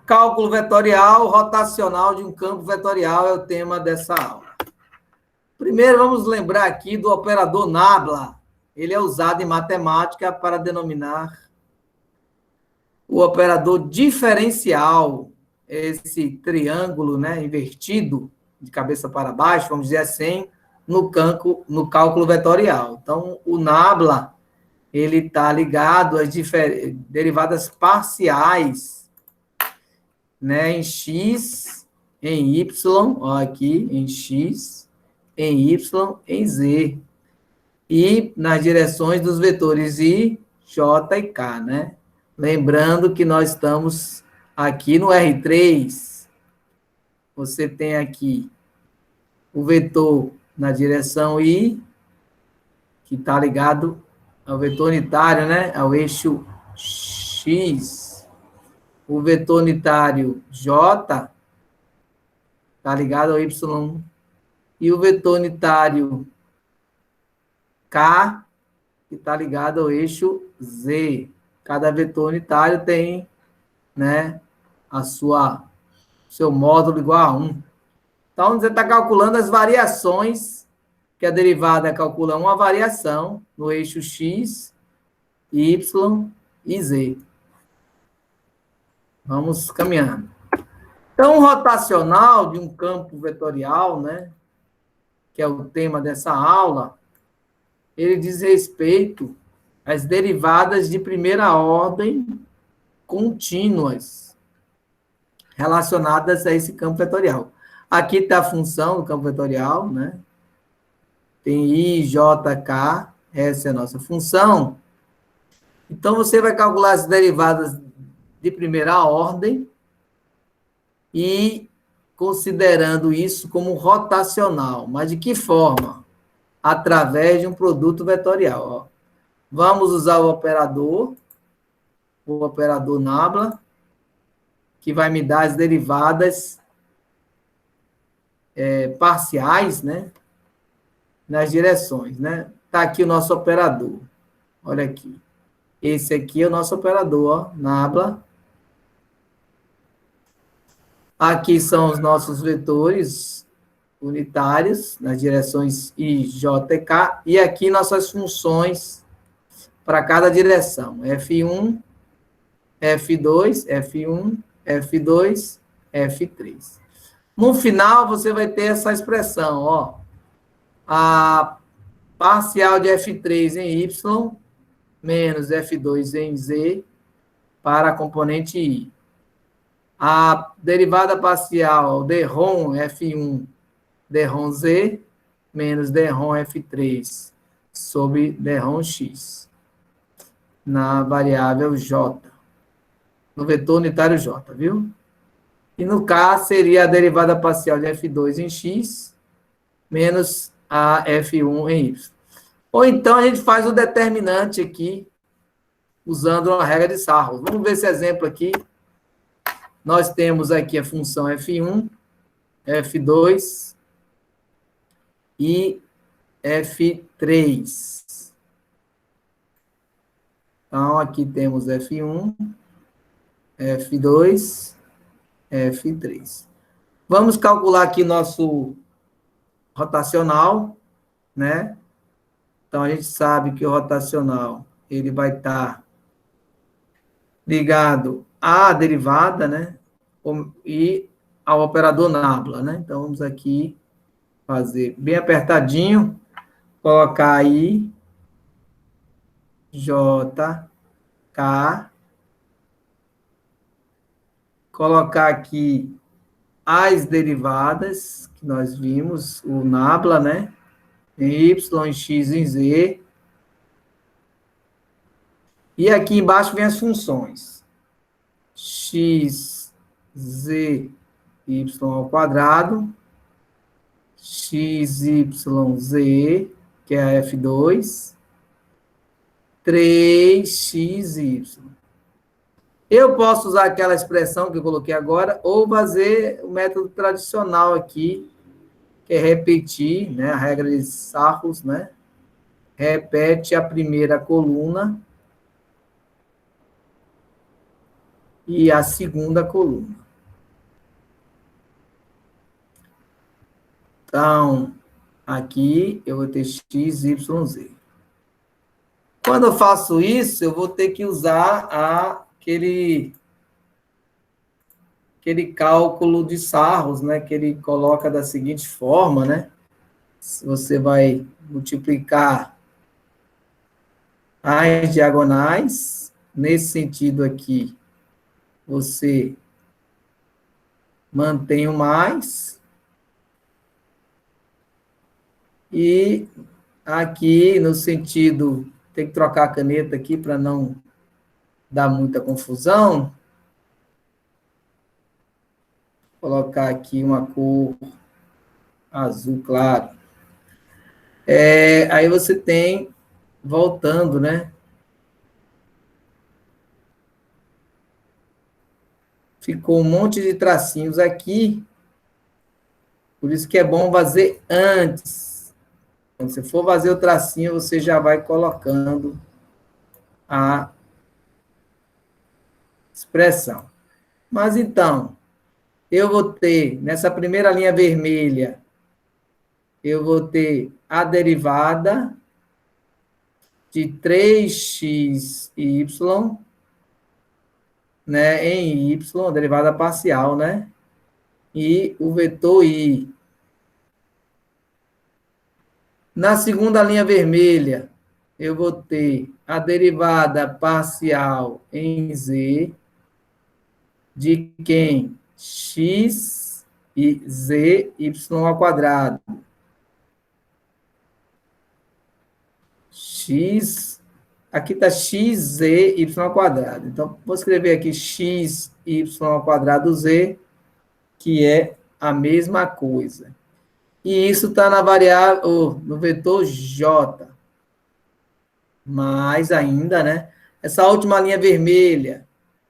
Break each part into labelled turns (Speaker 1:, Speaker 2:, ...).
Speaker 1: Cálculo vetorial rotacional de um campo vetorial é o tema dessa aula. Primeiro, vamos lembrar aqui do operador nabla. Ele é usado em matemática para denominar o operador diferencial, esse triângulo, né, invertido, de cabeça para baixo, vamos dizer assim, no cálculo vetorial. Então, o nabla, ele está ligado às derivadas parciais, né, em x, em y, ó, aqui, em x, em y, em z. E nas direções dos vetores I, J e K, né? Lembrando que nós estamos aqui no R3. Você tem aqui o vetor na direção I, que está ligado ao vetor unitário, né? Ao eixo X. O vetor unitário J está ligado ao Y. E o vetor unitário K, que está ligado ao eixo Z. Cada vetor unitário tem, né, seu módulo igual a 1. Então, você está calculando as variações, que a derivada calcula uma variação no eixo X, Y e Z. Vamos caminhando. Então, o rotacional de um campo vetorial, né, que é o tema dessa aula, ele diz respeito às derivadas de primeira ordem contínuas relacionadas a esse campo vetorial. Aqui está a função do campo vetorial, né? Tem I, J, K, essa é a nossa função. Então, você vai calcular as derivadas de primeira ordem e considerando isso como rotacional. Mas de que forma? Através de um produto vetorial. Ó. Vamos usar o operador nabla, que vai me dar as derivadas parciais, né? Nas direções, né? Está aqui o nosso operador. Olha aqui. Esse aqui é o nosso operador, ó, nabla. Aqui são os nossos vetores unitários, nas direções I, J e K. E aqui nossas funções para cada direção. F1, F2, F1, F2, F3. No final, você vai ter essa expressão, ó. A parcial de F3 em Y menos F2 em Z para a componente I. A derivada parcial dRom F1 dRom Z menos dRom F3 sobre dRom X na variável J, no vetor unitário J, viu? E no K seria a derivada parcial de F2 em X menos a F1 em Y. Ou então a gente faz o determinante aqui, usando uma regra de Sarro. Vamos ver esse exemplo aqui. Nós temos aqui a função F1, F2 e F3. Então, aqui temos F1, F2, F3. Vamos calcular aqui nosso rotacional, né? Então, a gente sabe que o rotacional, ele vai estar ligado à derivada, né? E ao operador nabla, né? Então, vamos aqui fazer bem apertadinho, colocar aí J, K, colocar aqui as derivadas que nós vimos, o nabla, né? Em Y, em X, em Z. E aqui embaixo vem as funções. X, Z, Y ao quadrado. X, Y, Z, que é a F2. 3x, Y. Eu posso usar aquela expressão que eu coloquei agora, ou fazer o método tradicional aqui, que é repetir, né, a regra de Sarros, né? Repete a primeira coluna e a segunda coluna. Então, aqui eu vou ter x, y, z. Quando eu faço isso, eu vou ter que usar aquele cálculo de sarros, né, que ele coloca da seguinte forma, né? Você vai multiplicar as diagonais, nesse sentido aqui, você mantém o mais, e aqui no sentido, tem que trocar a caneta aqui para não dar muita confusão, colocar aqui uma cor azul claro. Aí você tem, voltando, né? Ficou um monte de tracinhos aqui, por isso que é bom fazer antes. Quando você for fazer o tracinho, você já vai colocando a expressão. Mas então, eu vou ter, nessa primeira linha vermelha, eu vou ter a derivada de 3xy, né, em y, derivada parcial, né? E o vetor i. Na segunda linha vermelha, eu vou ter a derivada parcial em z de quem? X e z, y ao quadrado. X, aqui está xz, y ao quadrado. Então, vou escrever aqui x, y ao quadrado z, que é a mesma coisa. E isso está na variável, no vetor j. Mais ainda, né? Essa última linha vermelha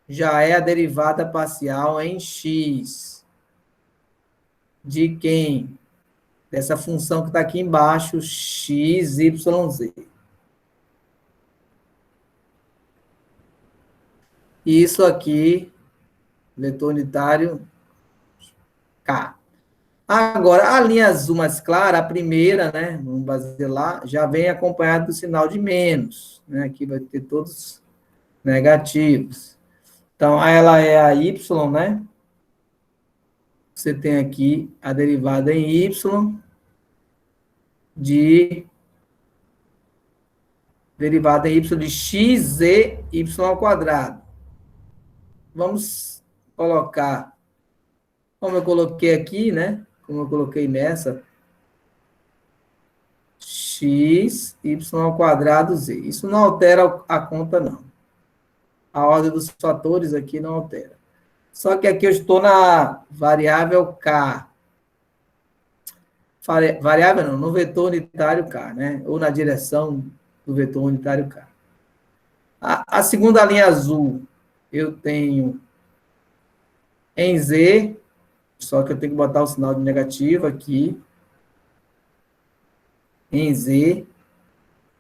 Speaker 1: já é a derivada parcial em x. De quem? Dessa função que está aqui embaixo, x, y, z. Isso aqui, vetor unitário K. Agora, a linha azul mais clara, a primeira, né? Vamos fazer lá, já vem acompanhada do sinal de menos. Né? Aqui vai ter todos negativos. Então, ela é a y, né? Você tem aqui a derivada em y de derivada em y de x e y ao quadrado. Vamos colocar, como eu coloquei aqui, né? Como eu coloquei nessa, x, y ao quadrado, z. Isso não altera a conta, não. A ordem dos fatores aqui não altera. Só que aqui eu estou na variável k. Variável não, no vetor unitário k, né? Ou na direção do vetor unitário k. A segunda linha azul, eu tenho em z, só que eu tenho que botar o sinal de negativo aqui, em z,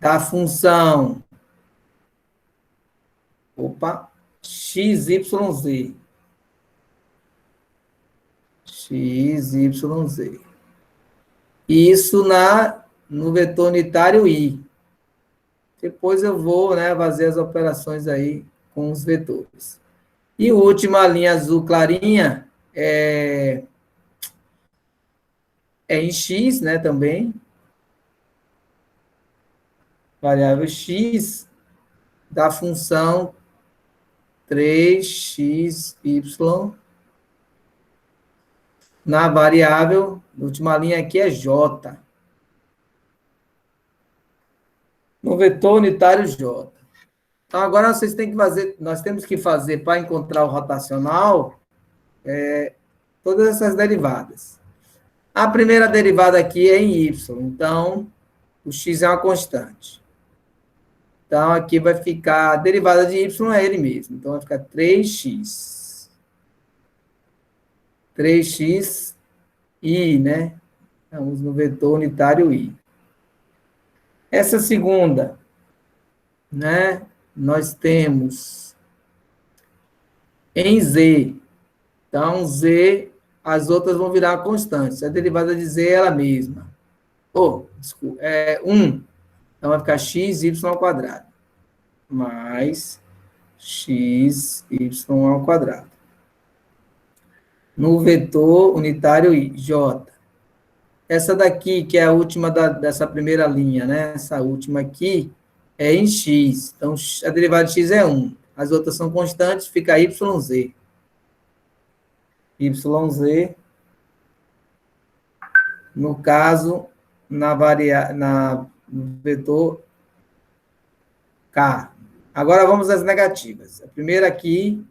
Speaker 1: da função, xyz. XYZ. Isso no vetor unitário I. Depois eu vou, né, fazer as operações aí com os vetores. E a última linha azul clarinha é em x, né, também. Variável x da função 3xy na variável, a última linha aqui é j. No vetor unitário j. Então, agora vocês têm que fazer, nós temos que fazer para encontrar o rotacional todas essas derivadas. A primeira derivada aqui é em y, então o x é uma constante. Então, aqui vai ficar, a derivada de y é ele mesmo, então vai ficar 3x. 3x i, né? Estamos no vetor unitário i. Essa segunda, né? Nós temos em Z. Então, Z, as outras vão virar constantes. A derivada de Z é ela mesma. Desculpa, 1. Então, vai ficar xy ao quadrado. Mais xy ao quadrado. No vetor unitário J. Essa daqui, que é a última dessa primeira linha, né? Essa última aqui é em x. Então, a derivada de x é 1. As outras são constantes, fica YZ. YZ, no caso, no vetor K. Agora vamos às negativas. A primeira aqui,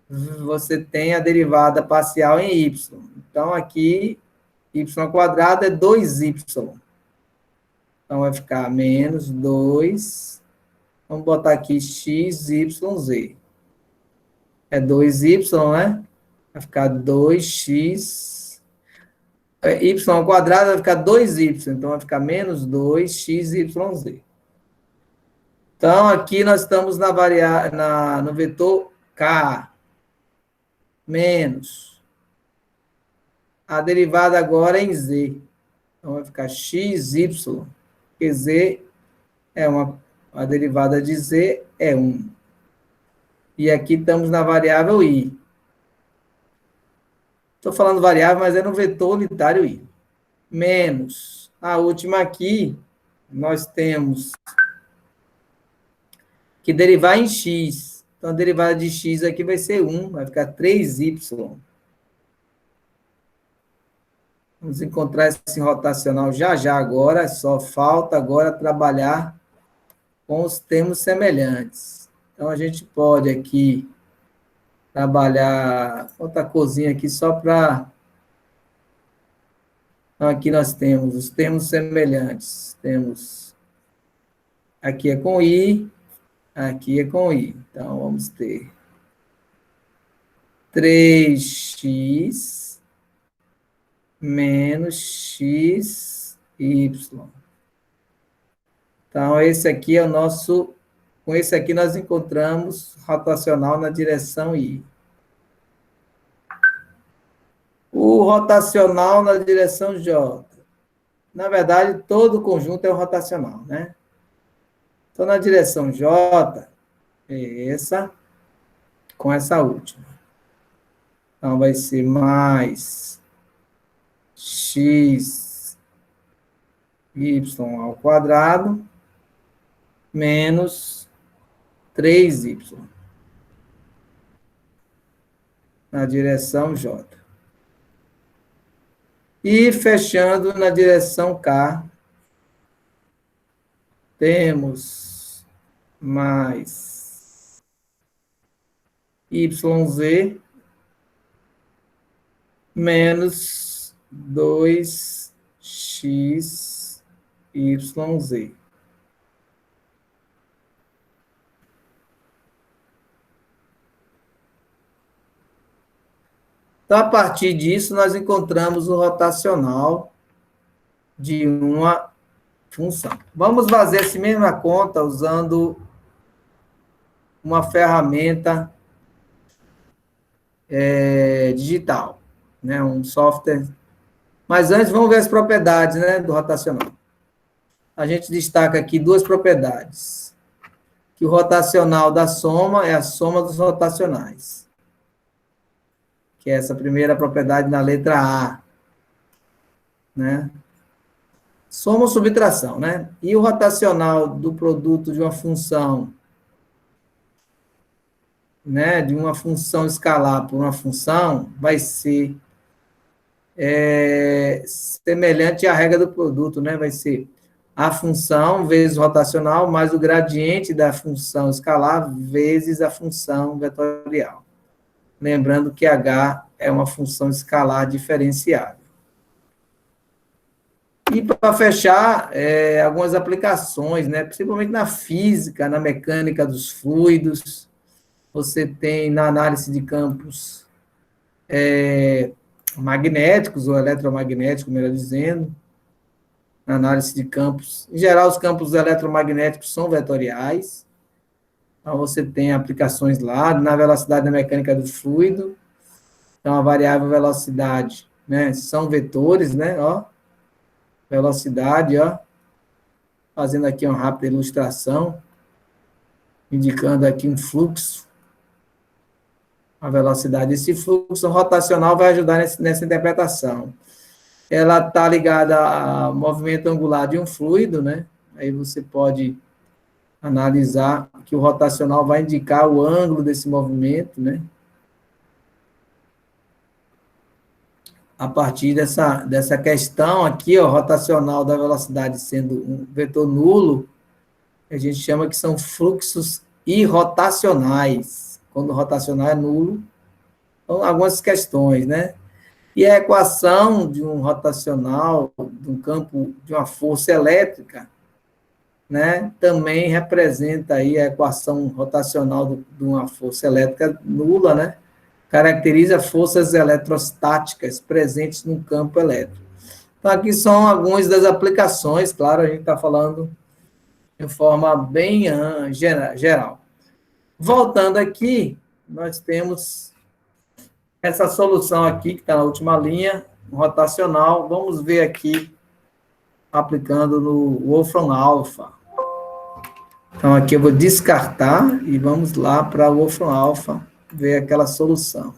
Speaker 1: você tem a derivada parcial em y. Então, aqui, y² é 2y. Então, vai ficar menos 2. Vamos botar aqui XYZ. É 2y, né? Vai ficar 2x. Y² vai ficar 2y. Então, vai ficar menos 2xyz. Então, aqui nós estamos no vetor K. Menos. A derivada agora é em Z. Então, vai ficar xy. Porque Z é a derivada de Z é 1. E aqui estamos na variável I. Estou falando variável, mas é no vetor unitário I. Menos. A última aqui, nós temos que derivar em x. Então, a derivada de x aqui vai ser 1, vai ficar 3y. Vamos encontrar esse rotacional já agora, só falta agora trabalhar com os termos semelhantes. Então, a gente pode aqui trabalhar outra coisinha aqui só para... Então, aqui nós temos os termos semelhantes. Temos... Aqui é com I, aqui é com I. Então, vamos ter 3x menos xy. Então, esse aqui é o nosso... Com esse aqui, nós encontramos rotacional na direção I. O rotacional na direção J. Na verdade, todo o conjunto é o rotacional, né? Então, na direção J, é essa, com essa última. Então, vai ser mais xy² menos 3y na direção J. E fechando na direção K, temos mais YZ menos 2xyz. Então, a partir disso, nós encontramos o rotacional de uma função. Vamos fazer essa mesma conta usando uma ferramenta digital, né? Um software. Mas antes, vamos ver as propriedades, né, do rotacional. A gente destaca aqui duas propriedades. Que o rotacional da soma é a soma dos rotacionais. Que é essa primeira propriedade na letra A, né? Soma ou subtração, né? E o rotacional do produto de uma função, né? De uma função escalar por uma função, vai ser semelhante à regra do produto, né? Vai ser a função vezes o rotacional mais o gradiente da função escalar vezes a função vetorial. Lembrando que H é uma função escalar diferenciável. E para fechar, algumas aplicações, né? Principalmente na física, na mecânica dos fluidos, você tem na análise de campos magnéticos ou eletromagnéticos, melhor dizendo, na análise de campos. Em geral, os campos eletromagnéticos são vetoriais. Então, você tem aplicações lá na velocidade da mecânica do fluido. Então, a variável velocidade, né? São vetores, né? Ó, velocidade, ó. Fazendo aqui uma rápida ilustração, indicando aqui um fluxo, a velocidade. Esse fluxo rotacional vai ajudar nessa interpretação. Ela está ligada ao movimento angular de um fluido, né? Aí você pode analisar que o rotacional vai indicar o ângulo desse movimento, né? A partir dessa questão aqui, ó, rotacional da velocidade sendo um vetor nulo, a gente chama que são fluxos irrotacionais. Quando o rotacional é nulo, então, algumas questões, né? E a equação de um rotacional, de um campo, de uma força elétrica, né, também representa aí a equação rotacional de uma força elétrica nula, né? Caracteriza forças eletrostáticas presentes no campo elétrico. Então, aqui são algumas das aplicações, claro, a gente está falando de forma bem geral. Voltando aqui, nós temos essa solução aqui, que está na última linha, rotacional. Vamos ver aqui, aplicando no Wolfram Alpha. Então, aqui eu vou descartar e vamos lá para o Wolfram Alpha, ver aquela solução.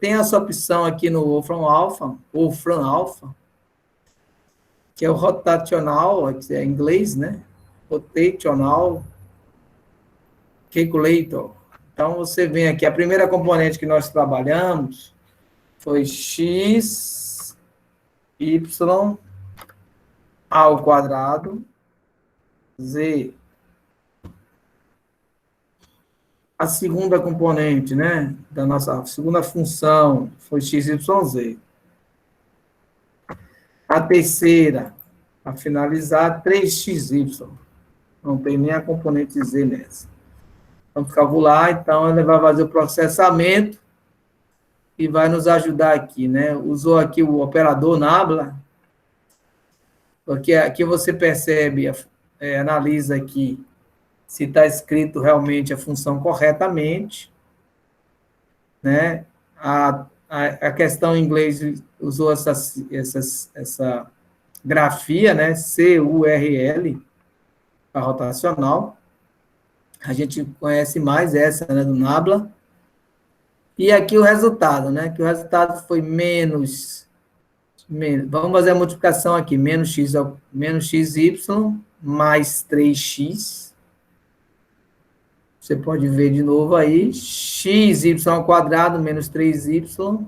Speaker 1: Tem essa opção aqui no Wolfram Alpha, que é o rotational, que é em inglês, né? Rotational Calculator. Então, você vem aqui, a primeira componente que nós trabalhamos foi x, y, ao quadrado, z. A segunda componente, né, da nossa segunda função foi x, y, z. A terceira, para finalizar, 3xy. Não tem nem a componente z nessa. Vamos calcular, então ele vai fazer o processamento e vai nos ajudar aqui, né? Usou aqui o operador nabla, porque aqui você percebe, analisa aqui se está escrito realmente a função corretamente, né? A questão em inglês usou essa grafia, né? CURL, para rotacional. A gente conhece mais essa, né, do nabla. E aqui o resultado, né? Que o resultado foi menos. Vamos fazer a multiplicação aqui. Menos xy mais 3x. Você pode ver de novo aí. Xy ao quadrado menos 3y.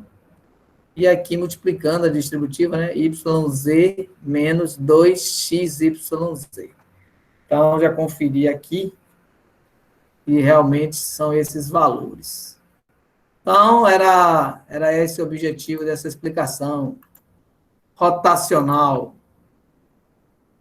Speaker 1: E aqui multiplicando a distributiva, né? YZ menos 2xyz. Então, já conferi aqui. E realmente são esses valores. Então, era esse o objetivo dessa explicação rotacional